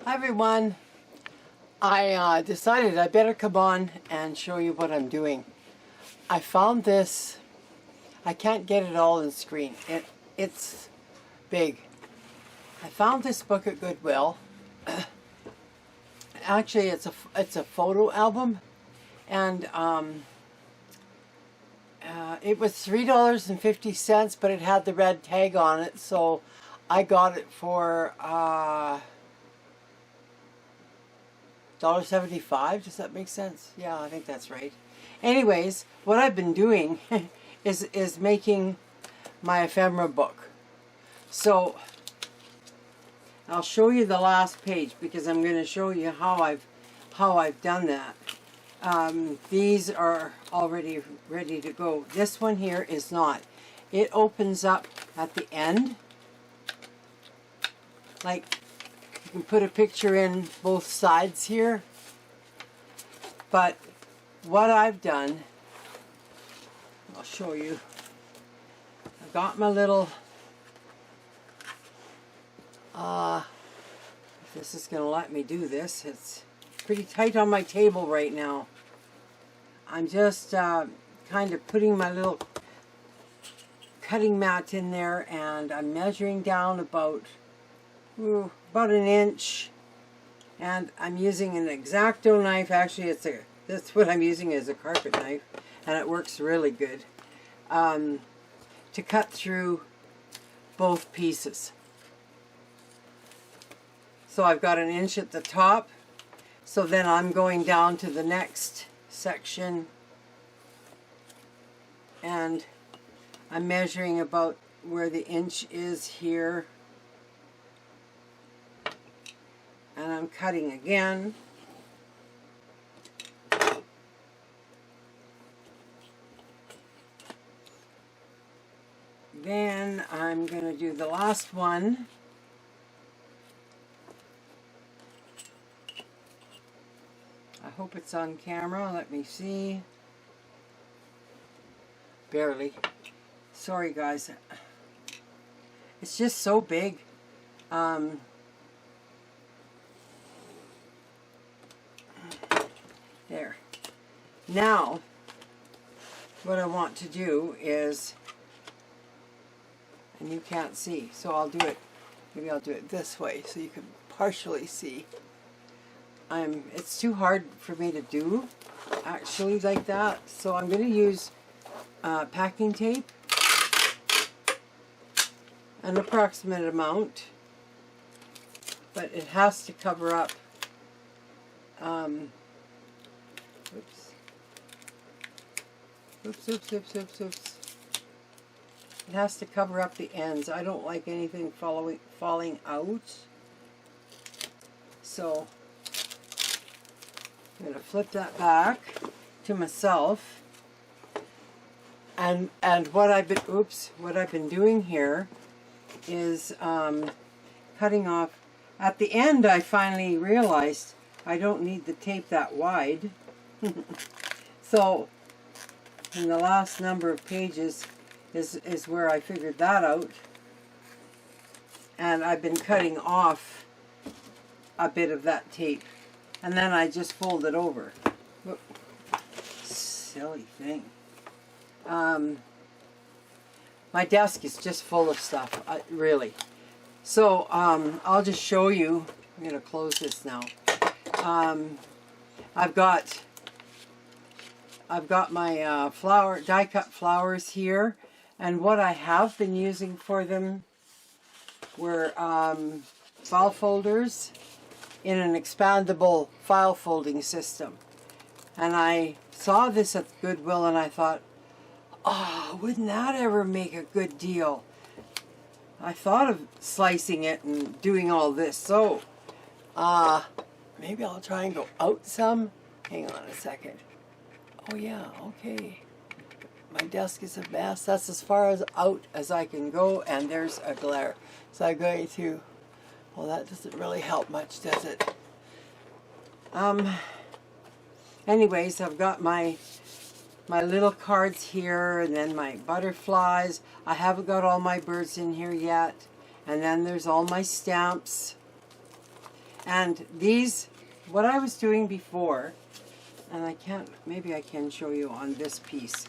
Hi everyone. I decided I better come on and show you what I'm doing. I found this. I can't get it all on screen. It's big. I found this book at Goodwill. Actually, it's a photo album, and it was $3.50, but it had the red tag on it, so I got it for $1.75. Does that make sense? Yeah, I think that's right. Anyways, what I've been doing is making my ephemera book. So I'll show you the last page because I'm going to show you how I've done that. These are already ready to go. This one here is not. It opens up at the end. Like, you can put a picture in both sides here. But what I've done, I'll show you. I've got my little, if this is going to let me do this, it's pretty tight on my table right now. I'm just kind of putting my little cutting mat in there, and I'm measuring down about an inch, and I'm using an X-Acto knife. Actually, that's what I'm using as a carpet knife, and it works really good to cut through both pieces. So I've got an inch at the top, so then I'm going down to the next section, and I'm measuring about where the inch is here, and I'm cutting again. Then I'm going to do the last one. I hope it's on camera. Let me see. Barely. Sorry guys. It's just so big. There. Now, what I want to do is, and you can't see, so I'll do it, maybe I'll do it this way so you can partially see. It's too hard for me to do, actually, like that, so I'm going to use packing tape, an approximate amount, but it has to cover up, oops. It has to cover up the ends. I don't like anything falling out. So I'm going to flip that back to myself. And what I've been doing here is cutting off. At the end, I finally realized I don't need the tape that wide. So in the last number of pages is where I figured that out, and I've been cutting off a bit of that tape, and then I just fold it over. Whoop. Silly thing. My desk is just full of stuff, really. So I'll just show you. I'm going to close this now. I've got my die-cut flowers here, and what I have been using for them were file folders in an expandable file folding system. And I saw this at Goodwill, and I thought, oh, wouldn't that ever make a good deal? I thought of slicing it and doing all this, so maybe I'll try and go out some. Hang on a second. Oh yeah, okay. My desk is a mess. That's as far out as I can go, and there's a glare. So I'm going to, well, that doesn't really help much, does it? Anyways, I've got my little cards here, and then my butterflies. I haven't got all my birds in here yet. And then there's all my stamps. And these, what I was doing before, and I can't, maybe I can show you on this piece.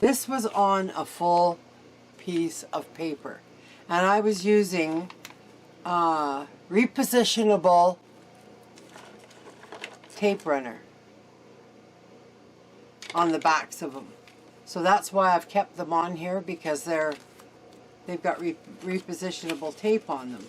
This was on a full piece of paper. And I was using repositionable tape runner on the backs of them. So that's why I've kept them on here, because they've got repositionable tape on them.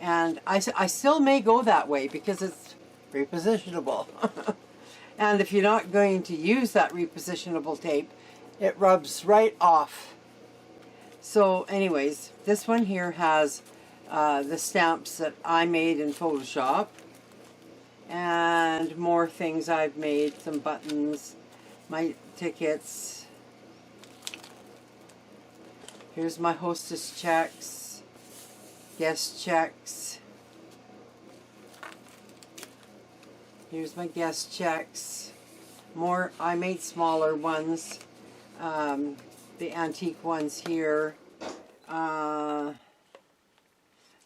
And I still may go that way because it's repositionable. And if you're not going to use that repositionable tape, it rubs right off. So anyways, this one here has the stamps that I made in Photoshop, and more things I've made, some buttons, my tickets. Here's my hostess checks, guest checks. Here's my guest checks. More, I made smaller ones. The antique ones here.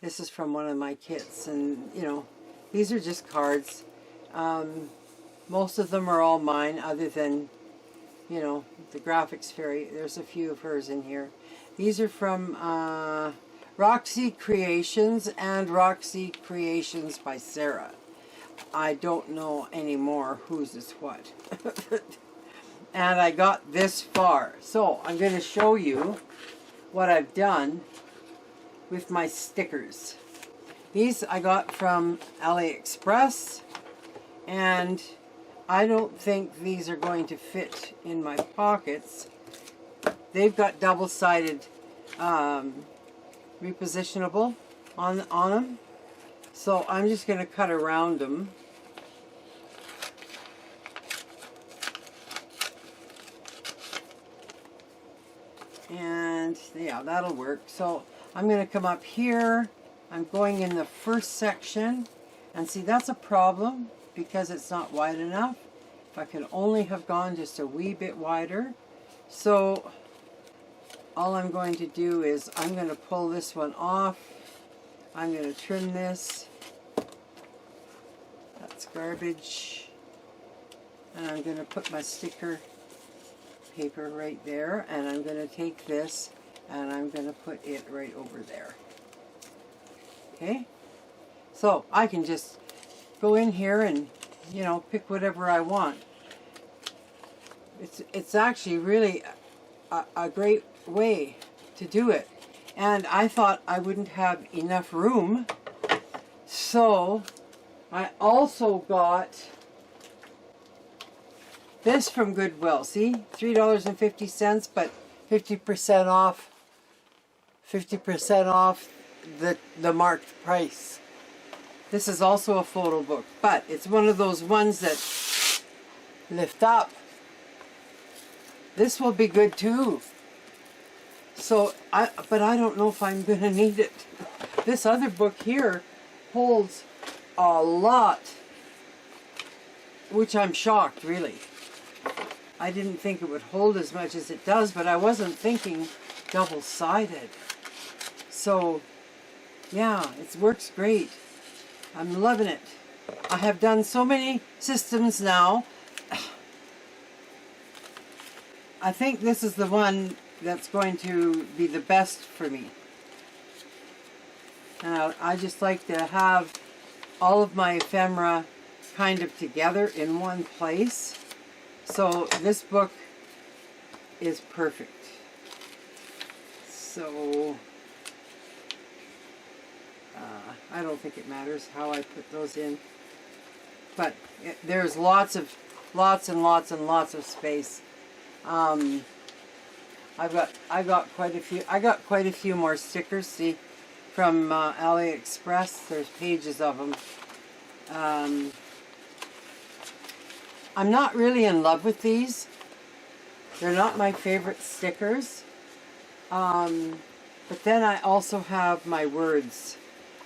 This is from one of my kits, and you know, these are just cards. Most of them are all mine, other than, you know, the graphics fairy. There's a few of hers in here. These are from Roxy Creations and Roxy Creations by Sarah. I don't know anymore whose is what. And I got this far. So I'm going to show you what I've done with my stickers. These I got from AliExpress, and I don't think these are going to fit in my pockets. They've got double-sided repositionable on them. So I'm just going to cut around them. And yeah, that'll work. So I'm going to come up here. I'm going in the first section. And see, that's a problem because it's not wide enough. If I could only have gone just a wee bit wider. So all I'm going to do is I'm going to pull this one off. I'm going to trim this. That's garbage. And I'm going to put my sticker paper right there, and I'm going to take this and I'm going to put it right over there. Okay? So I can just go in here and, you know, pick whatever I want. It's actually really a great way to do it. And I thought I wouldn't have enough room, so I also got this from Goodwill. See, $3.50, but 50% off. 50% off the marked price. This is also a photo book, but it's one of those ones that lift up. This will be good too. So, but I don't know if I'm going to need it. This other book here holds a lot, which I'm shocked, really. I didn't think it would hold as much as it does, but I wasn't thinking double-sided. So, yeah, it works great. I'm loving it. I have done so many systems now. I think this is the one that's going to be the best for me. And I just like to have all of my ephemera kind of together in one place. So this book is perfect. So I don't think it matters how I put those in, but there's lots and lots of space. I got quite a few. I got quite a few more stickers. See, from AliExpress. There's pages of them. I'm not really in love with these. They're not my favorite stickers. But then I also have my words.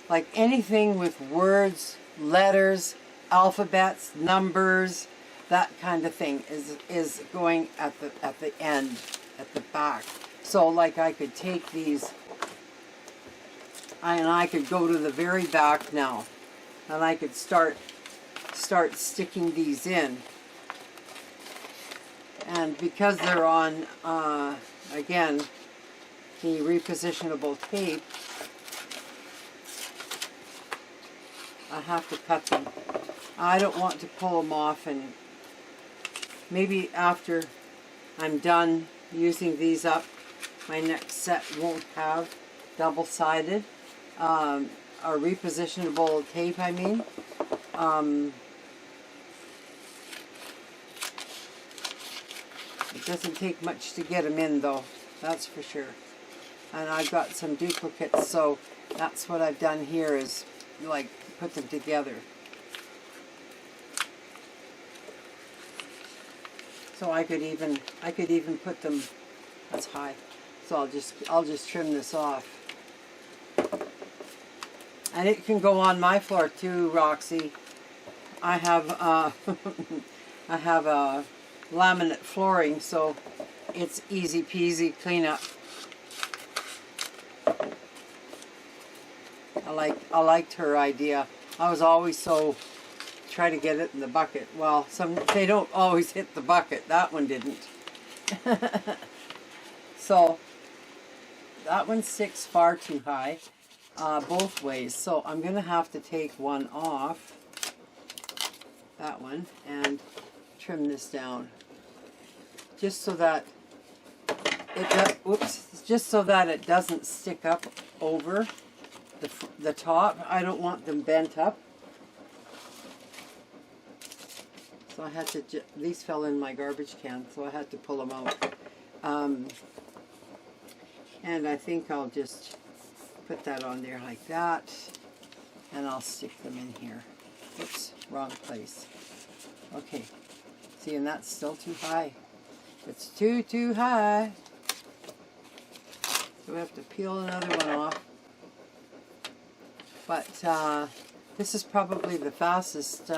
Like anything with words, letters, alphabets, numbers, that kind of thing is going at the end, at the back. So like I could take these and I could go to the very back now and I could start sticking these in. And because they're on, again, the repositionable tape, I have to cut them. I don't want to pull them off, and maybe after I'm done using these up, my next set won't have double-sided, or repositionable tape, I mean. It doesn't take much to get them in, though, that's for sure. And I've got some duplicates, so that's what I've done here, is like put them together. So I could even put them, that's high. So I'll just trim this off. And it can go on my floor too, Roxy. I have I have a laminate flooring, so it's easy peasy cleanup. I liked her idea. I was always so try to get it in the bucket. Well, they don't always hit the bucket. That one didn't. So that one sticks far too high both ways. So I'm going to have to take one off, that one, and trim this down, just so that it doesn't stick up over the top. I don't want them bent up. So I had to, these fell in my garbage can, so I had to pull them out. And I think I'll just put that on there like that, and I'll stick them in here. Oops, wrong place. Okay, see, and that's still too high. It's too high. So we have to peel another one off. But this is probably the fastest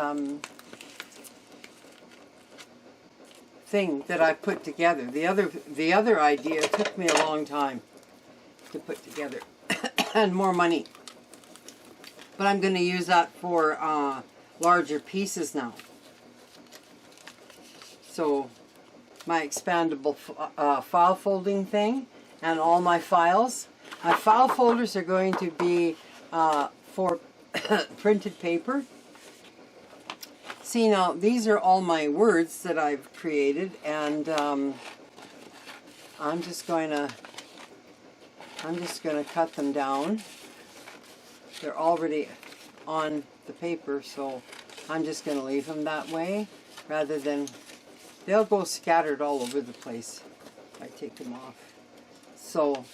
thing that I put together. The other idea took me a long time to put together and more money. But I'm going to use that for larger pieces now. So my expandable file folding thing and all my files. My file folders are going to be for printed paper. See, now these are all my words that I've created, and I'm just going to cut them down. They're already on the paper, so I'm just going to leave them that way, rather than they'll go scattered all over the place if I take them off. So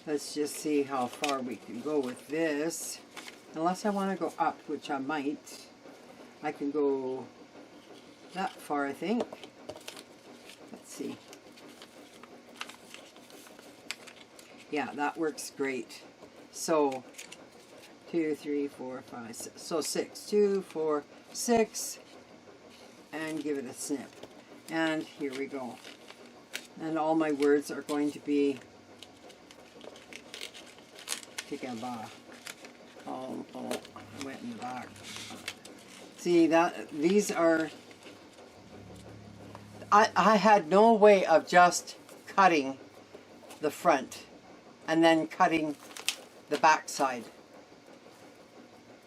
let's just see how far we can go with this. Unless I want to go up, which I might. I can go that far, I think. Let's see. Yeah, that works great. So 2, 3, 4, 5, 6. So 6, 2, 4, 6, and give it a snip. And here we go. And all my words are going to be together. Oh, I went in the back. See, these are, I had no way of just cutting the front and then cutting the back side.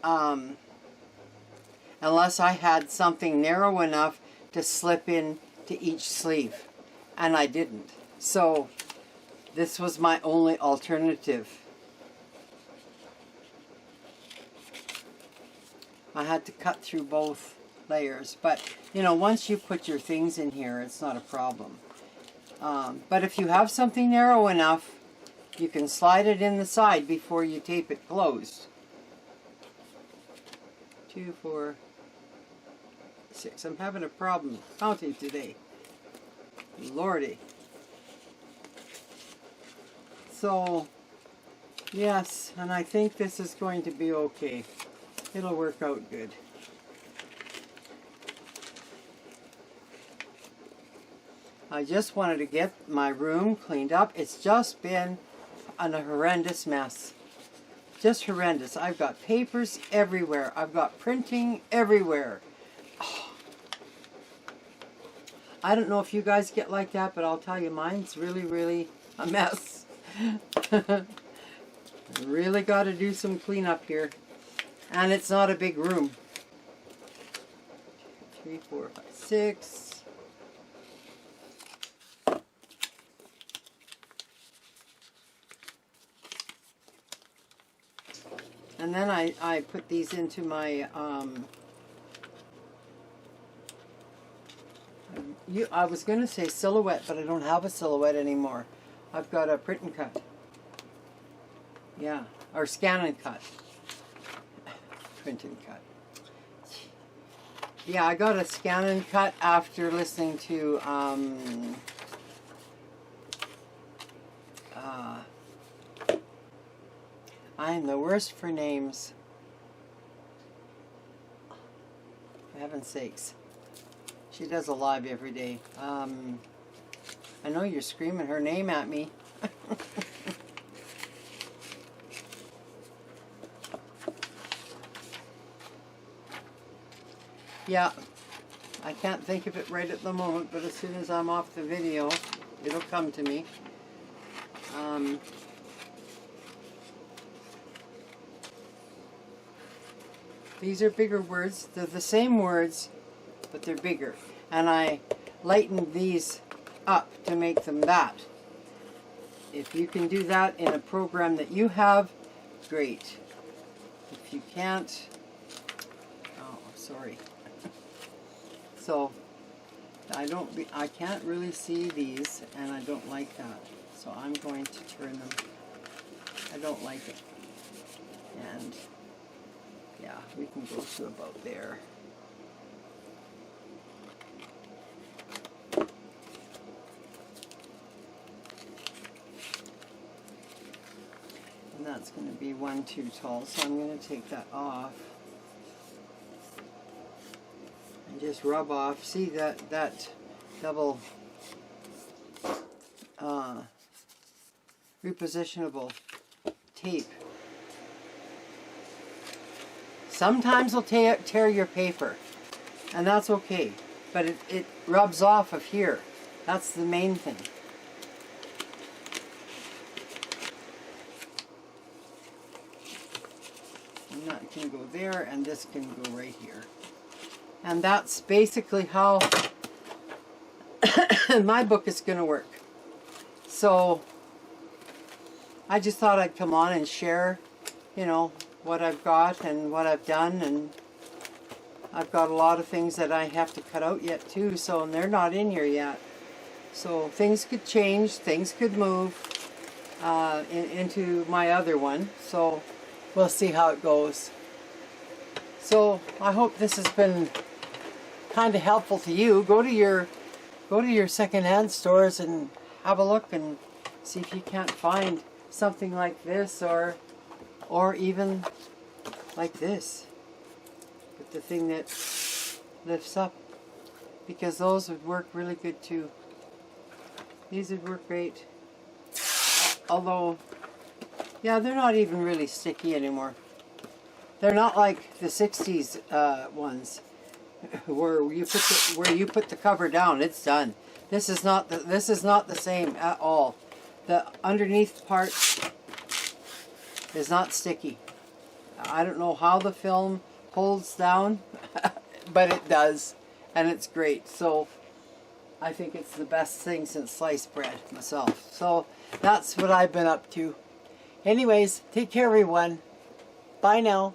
Unless I had something narrow enough to slip in to each sleeve, and I didn't. So this was my only alternative. I had to cut through both layers, but you know, once you put your things in here, it's not a problem. But if you have something narrow enough, you can slide it in the side before you tape it closed. 2, 4, 6. I'm having a problem counting today. Lordy. So, yes, and I think this is going to be okay. It'll work out good. I just wanted to get my room cleaned up. It's just been a horrendous mess. just horrendous. I've got papers everywhere. I've got printing everywhere. Oh. I don't know if you guys get like that, but I'll tell you, mine's really, really a mess. Really got to do some cleanup here. And it's not a big room. 3, 4, 5, 6. And then I put these into my, I was going to say silhouette, but I don't have a silhouette anymore. I've got a print and cut. Yeah, or scan and cut. Print and cut. Yeah, I got a scan and cut after listening to, I am the worst for names. For heaven's sakes. She does a live every day. I know you're screaming her name at me. Yeah, I can't think of it right at the moment, but as soon as I'm off the video, it'll come to me. These are bigger words. They're the same words, but they're bigger. And I lightened these up to make them that. If you can do that in a program that you have, great. If you can't, oh, sorry. So I can't really see these, and I don't like that. So I'm going to turn them. I don't like it. And yeah, we can go to about there. And that's going to be 1 too tall, so I'm going to take that off. And just rub off. See that double repositionable tape. Sometimes it'll tear your paper, and that's okay, but it rubs off of here. That's the main thing. And that can go there, and this can go right here. And that's basically how my book is going to work. So I just thought I'd come on and share, you know, what I've got and what I've done, and I've got a lot of things that I have to cut out yet too, so, and they're not in here yet. So things could change, things could move into my other one, so we'll see how it goes. So I hope this has been kind of helpful to you. Go to your secondhand stores and have a look and see if you can't find something like this, or even like this, with the thing that lifts up, because those would work really good too. These would work great. Although, yeah, they're not even really sticky anymore. They're not like the 60s ones, where you put the cover down. It's done. This is not the same at all. The underneath part is not sticky. I don't know how the film holds down, but it does, and it's great. So I think it's the best thing since sliced bread myself. So that's what I've been up to. Anyways, take care everyone. Bye now.